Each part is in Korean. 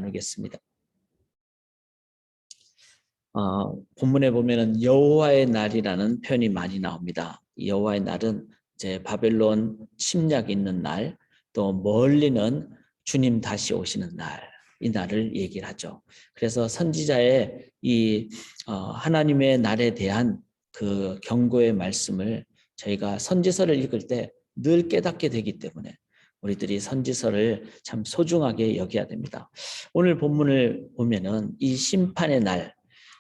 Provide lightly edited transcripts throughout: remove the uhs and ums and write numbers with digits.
나누겠습니다. 본문에 보면은 여호와의 날이라는 표현이 많이 나옵니다. 여호와의 날은 이제 바벨론 침략이 있는 날, 또 멀리는 주님 다시 오시는 날, 이 날을 얘기를 하죠. 그래서 선지자의 이 하나님의 날에 대한 그 경고의 말씀을 저희가 선지서를 읽을 때 늘 깨닫게 되기 때문에 우리들이 선지서를 참 소중하게 여겨야 됩니다. 오늘 본문을 보면은 이 심판의 날,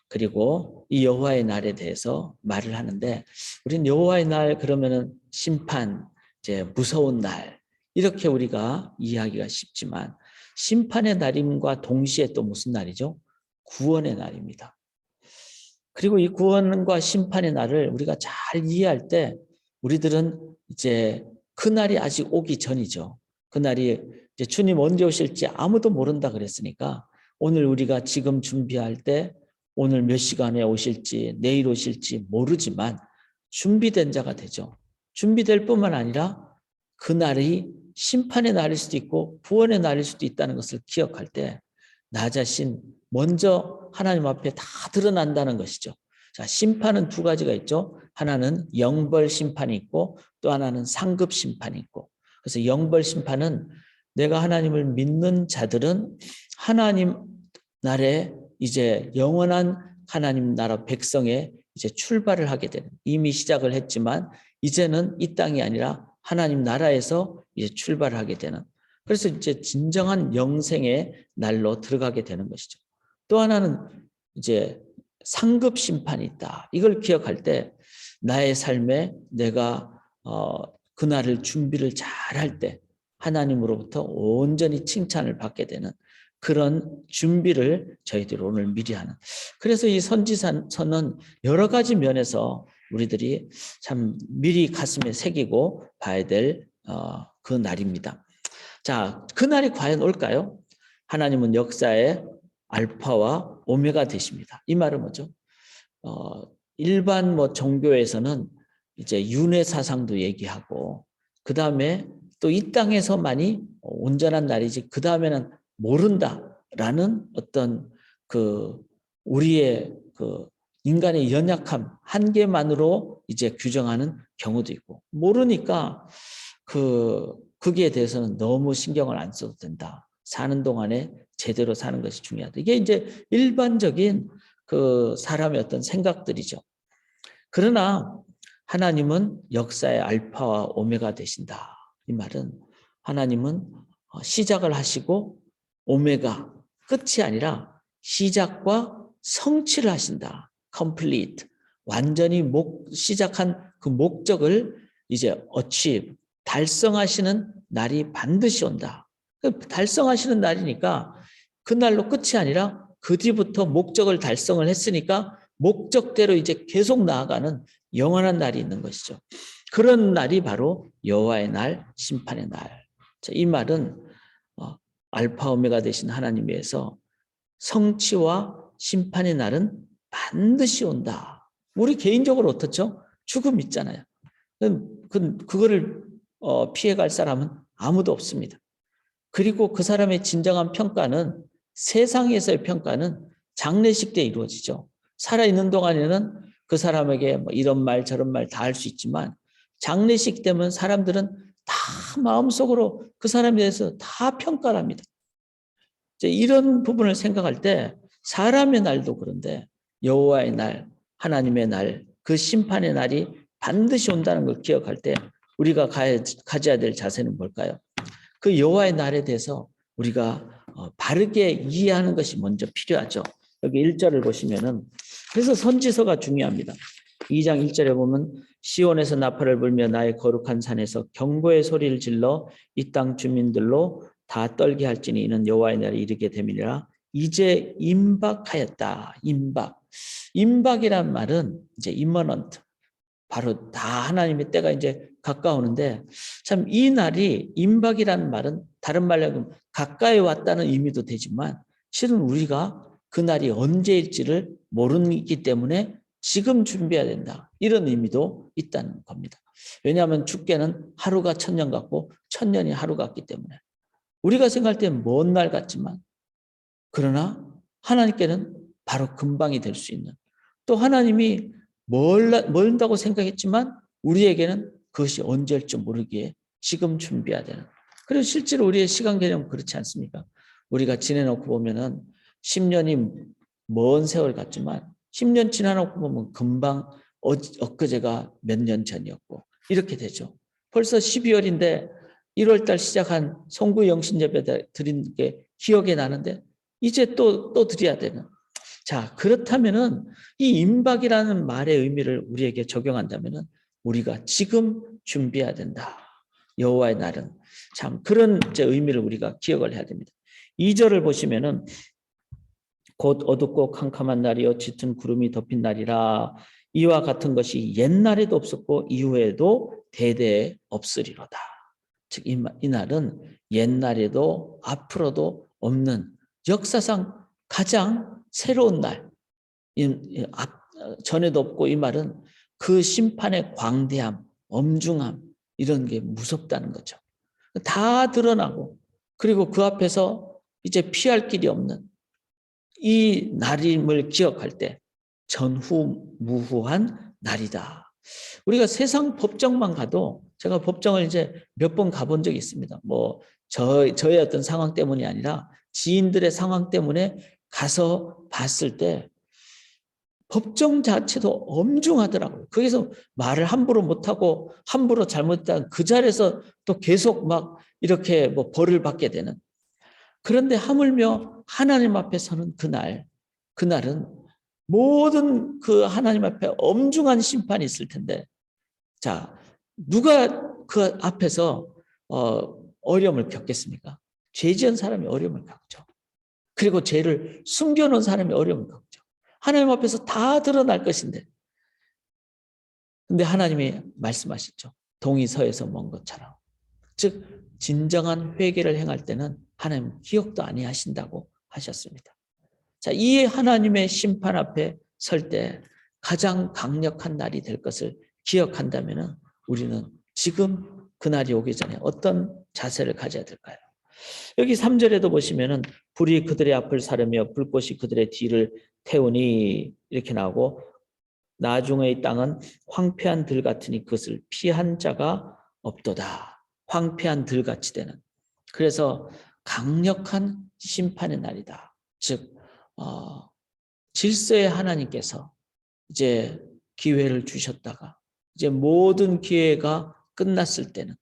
그리고 이 여호와의 날에 대해서 말을 하는데, 우리는 여호와의 날 그러면은 심판, 이제 무서운 날, 이렇게 우리가 이해하기가 쉽지만 심판의 날임과 동시에 또 무슨 날이죠? 구원의 날입니다. 그리고 이 구원과 심판의 날을 우리가 잘 이해할 때 우리들은 이제 그날이 아직 오기 전이죠. 그날이 이제 주님 언제 오실지 아무도 모른다 그랬으니까 오늘 우리가 지금 준비할 때 오늘 몇 시간에 오실지 내일 오실지 모르지만 준비된 자가 되죠. 준비될 뿐만 아니라 그날이 심판의 날일 수도 있고 구원의 날일 수도 있다는 것을 기억할 때 나 자신 먼저 하나님 앞에 다 드러난다는 것이죠. 자, 심판은 두 가지가 있죠. 하나는 영벌 심판이 있고 또 하나는 상급 심판이 있고. 그래서 영벌 심판은 내가 하나님을 믿는 자들은 하나님 나라에 이제 영원한 하나님 나라 백성에 이제 출발을 하게 되는, 이미 시작을 했지만 이제는 이 땅이 아니라 하나님 나라에서 이제 출발을 하게 되는, 그래서 이제 진정한 영생의 날로 들어가게 되는 것이죠. 또 하나는 이제 상급 심판이 있다. 이걸 기억할 때 나의 삶에 내가 그날을 준비를 잘할 때 하나님으로부터 온전히 칭찬을 받게 되는 그런 준비를 저희들이 오늘 미리 하는. 그래서 이 선지서는 여러 가지 면에서 우리들이 참 미리 가슴에 새기고 봐야 될 그 날입니다. 자, 그날이 과연 올까요? 하나님은 역사의 알파와 오메가 되십니다. 이 말은 뭐죠? 일반 종교에서는 이제 윤회 사상도 얘기하고, 그 다음에 또 이 땅에서만이 온전한 날이지 그 다음에는 모른다라는 어떤 그 우리의 그 인간의 연약함, 한계만으로 이제 규정하는 경우도 있고, 모르니까 거기에 대해서는 너무 신경을 안 써도 된다. 사는 동안에 제대로 사는 것이 중요하다. 이게 이제 일반적인 그 사람의 어떤 생각들이죠. 그러나 하나님은 역사의 알파와 오메가 되신다. 이 말은 하나님은 시작을 하시고 오메가, 끝이 아니라 시작과 성취를 하신다. complete, 완전히 시작한 그 목적을 이제 achieve, 달성하시는 날이 반드시 온다. 달성하시는 날이니까 그날로 끝이 아니라 그 뒤부터 목적을 달성을 했으니까 목적대로 이제 계속 나아가는 영원한 날이 있는 것이죠. 그런 날이 바로 여호와의 날, 심판의 날. 자, 이 말은 알파 오메가 되신 하나님에서 성취와 심판의 날은 반드시 온다. 우리 개인적으로 어떻죠? 죽음 있잖아요. 그거를 피해갈 사람은 아무도 없습니다. 그리고 그 사람의 진정한 평가는, 세상에서의 평가는 장례식 때 이루어지죠. 살아있는 동안에는 그 사람에게 이런 말 저런 말 다 할 수 있지만 장례식 때면 사람들은 다 마음속으로 그 사람에 대해서 다 평가를 합니다. 이런 부분을 생각할 때 사람의 날도 그런데 여호와의 날, 하나님의 날, 그 심판의 날이 반드시 온다는 걸 기억할 때 우리가 가져야 될 자세는 뭘까요? 그 여호와의 날에 대해서 우리가 바르게 이해하는 것이 먼저 필요하죠. 여기 1절을 보시면은, 그래서 선지서가 중요합니다. 2장 1절에 보면 시온에서 나팔을 불며 나의 거룩한 산에서 경고의 소리를 질러 이 땅 주민들로 다 떨게 할지니 이는 여호와의 날이 이르게 됨이니라. 이제 임박하였다. 임박이란 말은 이제 imminent, 바로 다 하나님의 때가 이제 가까우는데, 참 이 날이, 임박이라는 말은 다른 말로 하면 가까이 왔다는 의미도 되지만 실은 우리가 그 날이 언제일지를 모르기 때문에 지금 준비해야 된다, 이런 의미도 있다는 겁니다. 왜냐하면 주께는 하루가 천년 같고 천년이 하루 같기 때문에 우리가 생각할 때는 먼 날 같지만 그러나 하나님께는 바로 금방이 될 수 있는, 또 하나님이 멀다고 생각했지만 우리에게는 그것이 언제일 줄 모르기에 지금 준비해야 되는. 그리고 실제로 우리의 시간 개념은 그렇지 않습니까? 우리가 지내놓고 보면은 10년이 먼 세월 같지만 10년 지나놓고 보면 금방 엊그제가 몇 년 전이었고 이렇게 되죠. 벌써 12월인데 1월 달 시작한 송구 영신 예배 드린 게 기억에 나는데 이제 또 드려야 되는. 자, 그렇다면은 이 임박이라는 말의 의미를 우리에게 적용한다면은 우리가 지금 준비해야 된다. 여호와의 날은 참 그런 의미를 우리가 기억을 해야 됩니다. 2절을 보시면은 곧 어둡고 캄캄한 날이요 짙은 구름이 덮인 날이라 이와 같은 것이 옛날에도 없었고 이후에도 대대에 없으리로다. 즉 이 날은 옛날에도 앞으로도 없는 역사상 가장 새로운 날. 전에도 없고 이 말은 그 심판의 광대함, 엄중함 이런 게 무섭다는 거죠. 다 드러나고 그리고 그 앞에서 이제 피할 길이 없는 이 날임을 기억할 때 전후무후한 날이다. 우리가 세상 법정만 가도 제가 법정을 이제 몇 번 가본 적이 있습니다. 뭐 저의 어떤 상황 때문이 아니라 지인들의 상황 때문에 가서 봤을 때 법정 자체도 엄중하더라고요. 거기서 말을 함부로 못하고 함부로 잘못했다가 그 자리에서 또 계속 막 이렇게 뭐 벌을 받게 되는. 그런데 하물며 하나님 앞에 서는 그날은 모든 그 하나님 앞에 엄중한 심판이 있을 텐데, 자, 누가 그 앞에서 어려움을 겪겠습니까? 죄 지은 사람이 어려움을 겪죠. 그리고 죄를 숨겨놓은 사람이 어려움을 겪죠. 하나님 앞에서 다 드러날 것인데, 근데 하나님이 말씀하셨죠. 동이 서에서 먼 것처럼. 즉 진정한 회개를 행할 때는 하나님 기억도 아니하신다고 하셨습니다. 자, 이 하나님의 심판 앞에 설 때 가장 강력한 날이 될 것을 기억한다면 우리는 지금 그날이 오기 전에 어떤 자세를 가져야 될까요? 여기 3절에도 보시면은 불이 그들의 앞을 사르며 불꽃이 그들의 뒤를 태우니 이렇게 나오고 나중에 이 땅은 황폐한 들 같으니 그것을 피한 자가 없도다. 황폐한 들같이 되는. 그래서 강력한 심판의 날이다. 즉 질서의 하나님께서 이제 기회를 주셨다가 이제 모든 기회가 끝났을 때는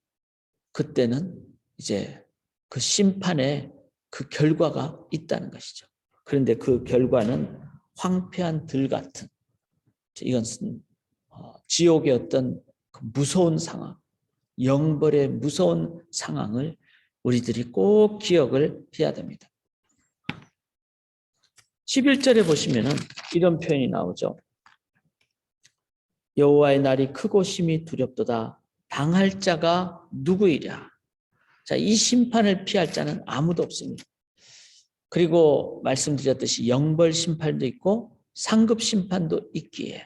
그때는 이제 그 심판의 그 결과가 있다는 것이죠. 그런데 그 결과는 황폐한 들 같은, 이것은 지옥의 어떤 무서운 상황, 영벌의 무서운 상황을 우리들이 꼭 기억을 해야 됩니다. 11절에 보시면은 이런 표현이 나오죠. 여호와의 날이 크고 심히 두렵도다. 당할 자가 누구이랴. 자, 이 심판을 피할 자는 아무도 없습니다. 그리고 말씀드렸듯이 영벌 심판도 있고 상급 심판도 있기에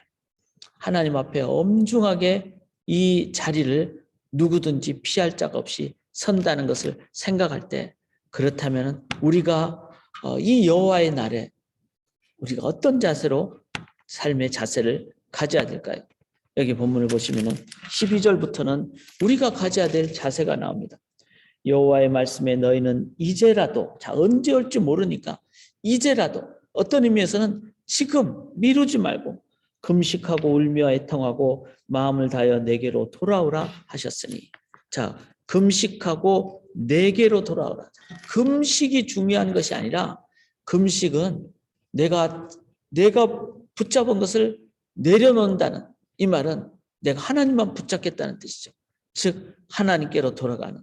하나님 앞에 엄중하게 이 자리를 누구든지 피할 자가 없이 선다는 것을 생각할 때, 그렇다면 우리가 이 여호와의 날에 우리가 어떤 자세로 삶의 자세를 가져야 될까요? 여기 본문을 보시면 12절부터는 우리가 가져야 될 자세가 나옵니다. 여호와의 말씀에 너희는 이제라도, 자, 언제 올지 모르니까 이제라도, 어떤 의미에서는 지금 미루지 말고 금식하고 울며 애통하고 마음을 다하여 내게로 돌아오라 하셨으니, 자, 금식하고 내게로 돌아오라. 금식이 중요한 것이 아니라 금식은 내가 붙잡은 것을 내려놓는다는, 이 말은 내가 하나님만 붙잡겠다는 뜻이죠. 즉 하나님께로 돌아가는,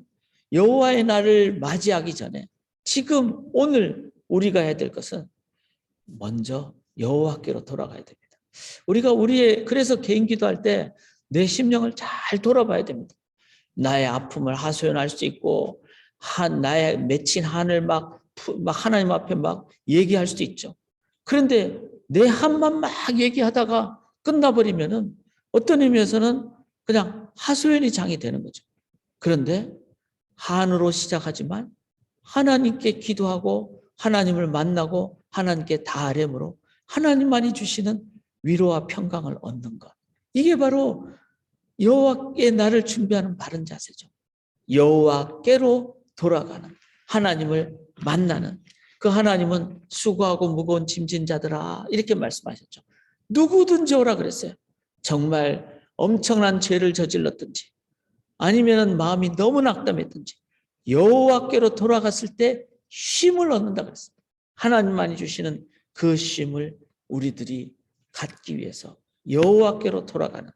여호와의 날을 맞이하기 전에 지금 오늘 우리가 해야 될 것은 먼저 여호와께로 돌아가야 됩니다. 우리가 그래서 개인 기도할 때 내 심령을 잘 돌아봐야 됩니다. 나의 아픔을 하소연할 수 있고 나의 맺힌 한을 막 하나님 앞에 막 얘기할 수도 있죠. 그런데 내 한만 막 얘기하다가 끝나버리면은 어떤 의미에서는 그냥 하소연이 장이 되는 거죠. 그런데 한으로 시작하지만 하나님께 기도하고 하나님을 만나고 하나님께 다 아뢰므로 하나님만이 주시는 위로와 평강을 얻는 것. 이게 바로 여호와께 나를 준비하는 바른 자세죠. 여호와께로 돌아가는, 하나님을 만나는, 그 하나님은 수고하고 무거운 짐진 자들아 이렇게 말씀하셨죠. 누구든지 오라 그랬어요. 정말 엄청난 죄를 저질렀든지 아니면 마음이 너무 낙담했든지 여호와께로 돌아갔을 때 쉼을 얻는다 그랬어요. 하나님만이 주시는 그 쉼을 우리들이 갖기 위해서 여호와께로 돌아가는.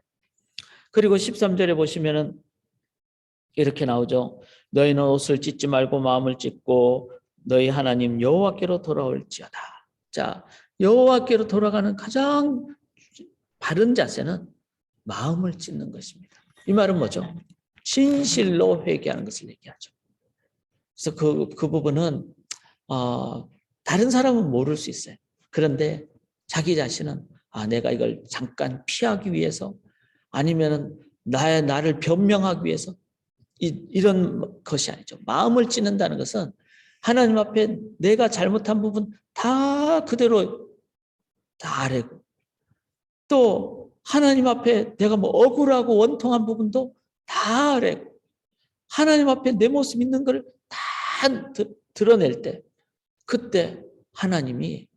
그리고 13절에 보시면은 이렇게 나오죠. 너희는 옷을 찢지 말고 마음을 찢고 너희 하나님 여호와께로 돌아올지어다. 자, 여호와께로 돌아가는 가장 바른 자세는 마음을 찢는 것입니다. 이 말은 뭐죠? 진실로 회개하는 것을 얘기하죠. 그래서 그 부분은 다른 사람은 모를 수 있어요. 그런데 자기 자신은 내가 이걸 잠깐 피하기 위해서 아니면은 나를 변명하기 위해서 이런 것이 아니죠. 마음을 찢는다는 것은 하나님 앞에 내가 잘못한 부분 다 그대로 다 아뢰고 또 하나님 앞에 내가 뭐 억울하고 원통한 부분도 다 아뢰고 하나님 앞에 내 모습 있는 걸 다 드러낼 때 그때 하나님이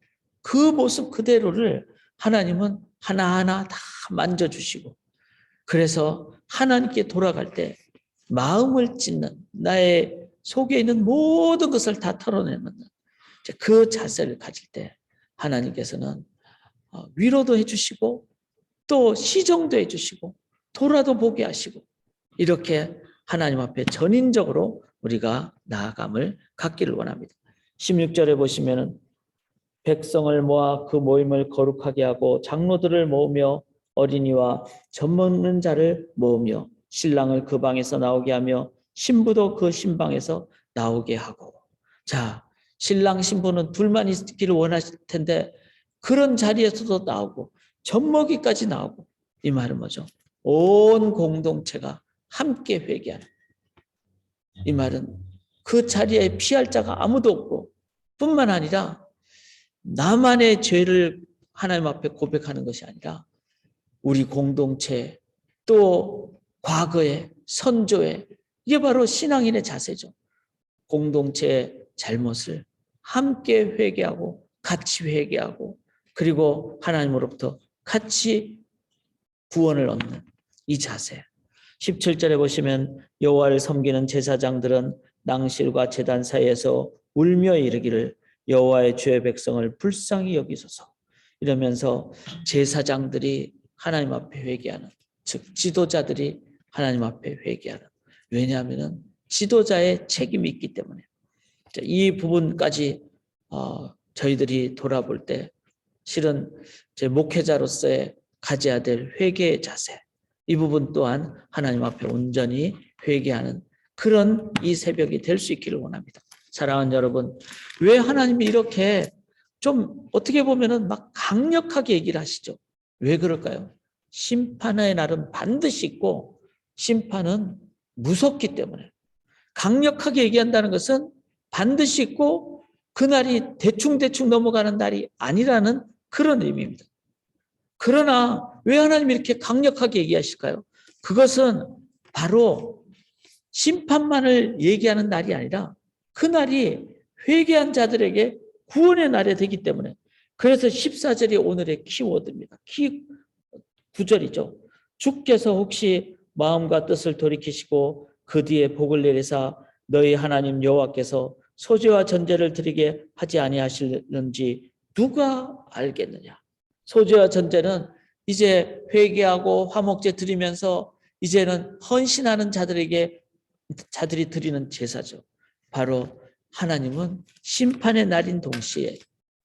그 모습 그대로를 하나님은 하나하나 다 만져주시고 그래서 하나님께 돌아갈 때 마음을 찢는 나의 속에 있는 모든 것을 다 털어내는 그 자세를 가질 때 하나님께서는 위로도 해주시고 또 시정도 해주시고 돌아도 보게 하시고 이렇게 하나님 앞에 전인적으로 우리가 나아감을 갖기를 원합니다. 16절에 보시면은 백성을 모아 그 모임을 거룩하게 하고 장로들을 모으며 어린이와 젖먹는 자를 모으며 신랑을 그 방에서 나오게 하며 신부도 그 신방에서 나오게 하고. 자, 신랑 신부는 둘만 있기를 원하실 텐데 그런 자리에서도 나오고 젖먹이까지 나오고. 이 말은 뭐죠? 온 공동체가 함께 회개하는. 이 말은 그 자리에 피할 자가 아무도 없고 뿐만 아니라 나만의 죄를 하나님 앞에 고백하는 것이 아니라 우리 공동체 또 과거의 선조의 이게 바로 신앙인의 자세죠. 공동체의 잘못을 함께 회개하고 같이 회개하고 그리고 하나님으로부터 같이 구원을 얻는 이 자세. 17절에 보시면 여호와를 섬기는 제사장들은 낭실과 제단 사이에서 울며 이르기를 여호와의 주의 백성을 불쌍히 여기소서. 이러면서 제사장들이 하나님 앞에 회개하는, 즉 지도자들이 하나님 앞에 회개하는. 왜냐하면 지도자의 책임이 있기 때문에. 이 부분까지 저희들이 돌아볼 때 실은 제 목회자로서의 가져야 될 회개의 자세, 이 부분 또한 하나님 앞에 온전히 회개하는 그런 이 새벽이 될 수 있기를 원합니다. 사랑하는 여러분, 왜 하나님이 이렇게 좀 어떻게 보면은 막 강력하게 얘기를 하시죠? 왜 그럴까요? 심판의 날은 반드시 있고 심판은 무섭기 때문에. 강력하게 얘기한다는 것은 반드시 있고 그날이 대충대충 넘어가는 날이 아니라는 그런 의미입니다. 그러나 왜 하나님이 이렇게 강력하게 얘기하실까요? 그것은 바로 심판만을 얘기하는 날이 아니라 그날이 회개한 자들에게 구원의 날이 되기 때문에. 그래서 14절이 오늘의 키워드입니다. 구절이죠. 주께서 혹시 마음과 뜻을 돌이키시고 그 뒤에 복을 내리사 너희 하나님 여호와께서 소제와 전제를 드리게 하지 아니하실는지 누가 알겠느냐. 소제와 전제는 이제 회개하고 화목제 드리면서 이제는 헌신하는 자들이 드리는 제사죠. 바로 하나님은 심판의 날인 동시에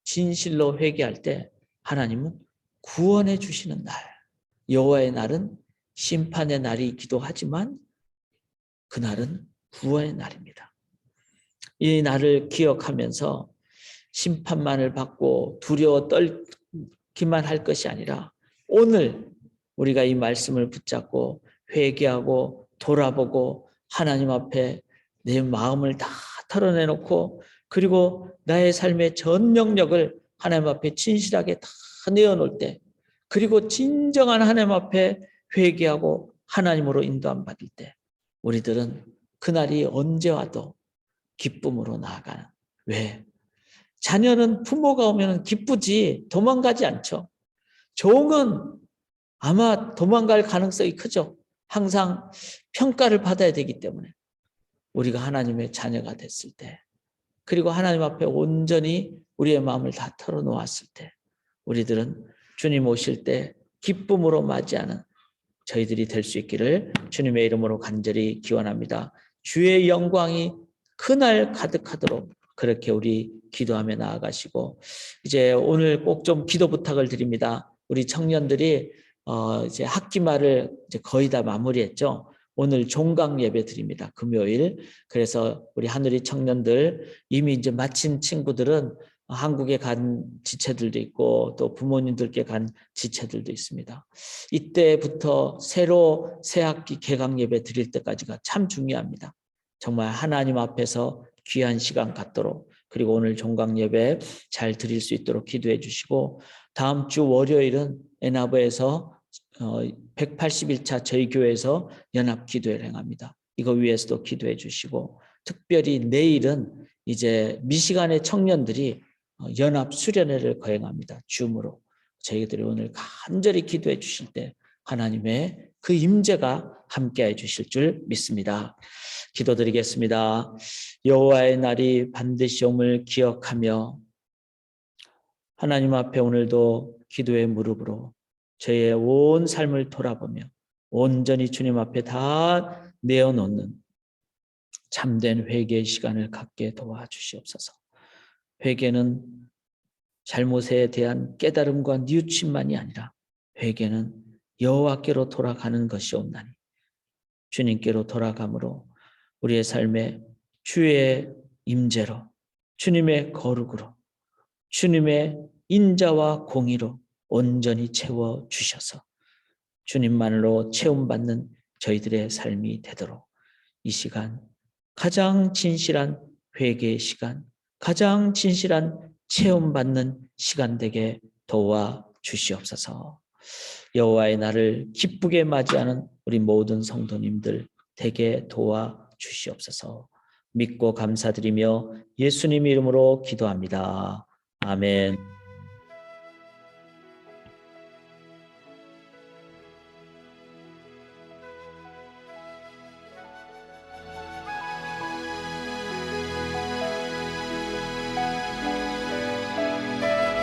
진실로 회개할 때 하나님은 구원해 주시는 날. 여호와의 날은 심판의 날이기도 하지만 그날은 구원의 날입니다. 이 날을 기억하면서 심판만을 받고 두려워 떨기만 할 것이 아니라 오늘 우리가 이 말씀을 붙잡고 회개하고 돌아보고 하나님 앞에 내 마음을 다 털어내놓고 그리고 나의 삶의 전 영역을 하나님 앞에 진실하게 다 내어놓을 때, 그리고 진정한 하나님 앞에 회개하고 하나님으로 인도함 받을 때, 우리들은 그날이 언제 와도 기쁨으로 나아가는. 왜? 자녀는 부모가 오면 기쁘지 도망가지 않죠. 종은 아마 도망갈 가능성이 크죠. 항상 평가를 받아야 되기 때문에. 우리가 하나님의 자녀가 됐을 때, 그리고 하나님 앞에 온전히 우리의 마음을 다 털어놓았을 때, 우리들은 주님 오실 때 기쁨으로 맞이하는 저희들이 될 수 있기를 주님의 이름으로 간절히 기원합니다. 주의 영광이 그날 가득하도록 그렇게 우리 기도하며 나아가시고, 이제 오늘 꼭 좀 기도 부탁을 드립니다. 우리 청년들이 이제 학기 말을 이제 거의 다 마무리했죠. 오늘 종강 예배 드립니다. 금요일. 그래서 우리 하늘이 청년들 이미 이제 마친 친구들은 한국에 간 지체들도 있고 또 부모님들께 간 지체들도 있습니다. 이때부터 새로 새 학기 개강 예배 드릴 때까지가 참 중요합니다. 정말 하나님 앞에서 귀한 시간 갖도록, 그리고 오늘 종강 예배 잘 드릴 수 있도록 기도해 주시고, 다음 주 월요일은 에나브에서 181차 저희 교회에서 연합 기도회를 행합니다. 이거 위해서도 기도해 주시고, 특별히 내일은 이제 미시간의 청년들이 연합 수련회를 거행합니다. 줌으로. 저희들이 오늘 간절히 기도해 주실 때 하나님의 그 임재가 함께해 주실 줄 믿습니다. 기도드리겠습니다. 여호와의 날이 반드시 옴을 기억하며 하나님 앞에 오늘도 기도의 무릎으로 저의 온 삶을 돌아보며 온전히 주님 앞에 다 내어놓는 참된 회개의 시간을 갖게 도와주시옵소서. 회개는 잘못에 대한 깨달음과 뉘우침만이 아니라 회개는 여호와께로 돌아가는 것이옵나니, 주님께로 돌아감으로 우리의 삶에 주의 임재로, 주님의 거룩으로, 주님의 인자와 공의로 온전히 채워주셔서 주님만으로 채움받는 저희들의 삶이 되도록 이 시간 가장 진실한 회개의 시간, 가장 진실한 체험받는 시간 되게 도와주시옵소서. 여호와의 날을 기쁘게 맞이하는 우리 모든 성도님들 되게 도와주시옵소서. 믿고 감사드리며 예수님 이름으로 기도합니다. 아멘.